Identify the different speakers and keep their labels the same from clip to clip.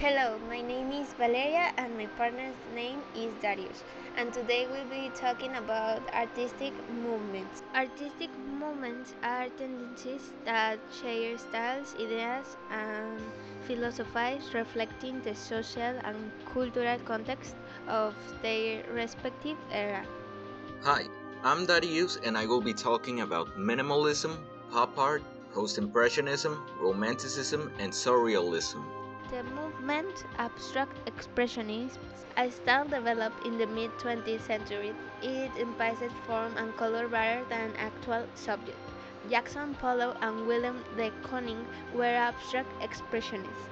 Speaker 1: Hello, my name is Valeria and my partner's name is Dariuz. And today we'll be talking about artistic movements. Artistic movements are tendencies that share styles, ideas, and philosophies reflecting the social and cultural context of their respective era.
Speaker 2: Hi, I'm Dariuz and I will be talking about minimalism, pop art, post-impressionism, romanticism, and surrealism.
Speaker 1: The movement abstract expressionism, a style developed in the mid 20th century. It emphasized form and color rather than actual subject. Jackson Pollock and William de Kooning were abstract expressionists.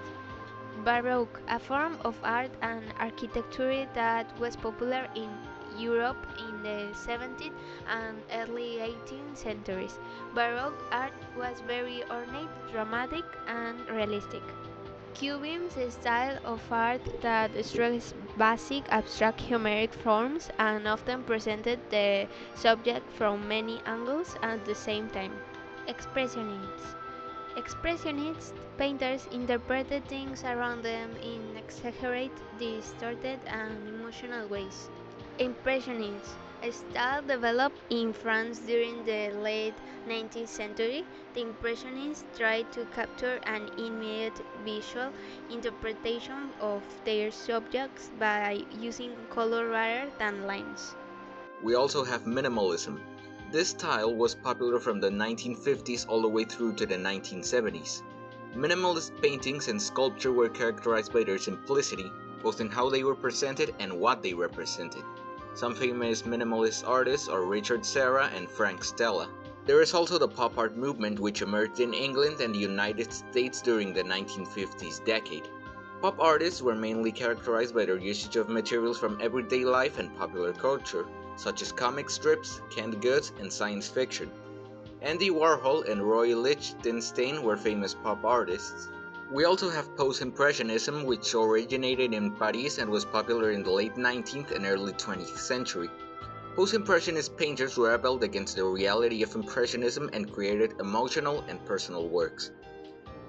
Speaker 1: Baroque, a form of art and architecture that was popular in Europe in the 17th and early 18th centuries. Baroque art was very ornate, dramatic, and realistic. Cubism's a style of art that stressed basic abstract geometric forms and often presented the subject from many angles at the same time. Expressionists. Expressionist painters interpreted things around them in exaggerated, distorted, and emotional ways. Impressionists, a style developed in France during the late 19th century, the Impressionists tried to capture an immediate visual interpretation of their subjects by using color rather than lines.
Speaker 2: We also have minimalism. This style was popular from the 1950s all the way through to the 1970s. Minimalist paintings and sculpture were characterized by their simplicity, both in how they were presented and what they represented. Some famous minimalist artists are Richard Serra and Frank Stella. There is also the pop art movement which emerged in England and the United States during the 1950s decade. Pop artists were mainly characterized by their usage of materials from everyday life and popular culture, such as comic strips, canned goods, and science fiction. Andy Warhol and Roy Lichtenstein were famous pop artists. We also have post-impressionism, which originated in Paris and was popular in the late 19th and early 20th century. Post-impressionist painters rebelled against the reality of impressionism and created emotional and personal works.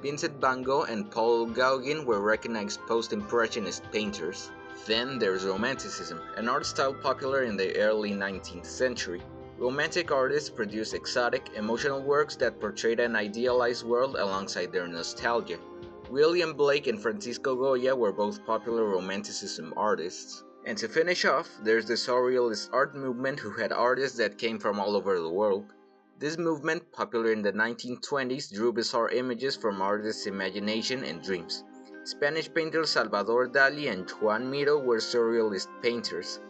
Speaker 2: Vincent van Gogh and Paul Gauguin were recognized post-impressionist painters. Then there's Romanticism, an art style popular in the early 19th century. Romantic artists produced exotic, emotional works that portrayed an idealized world alongside their nostalgia. William Blake and Francisco Goya were both popular Romanticism artists. And to finish off, there's the Surrealist art movement, who had artists that came from all over the world. This movement, popular in the 1920s, drew bizarre images from artists' imagination and dreams. Spanish painters Salvador Dali and Juan Miro were surrealist painters.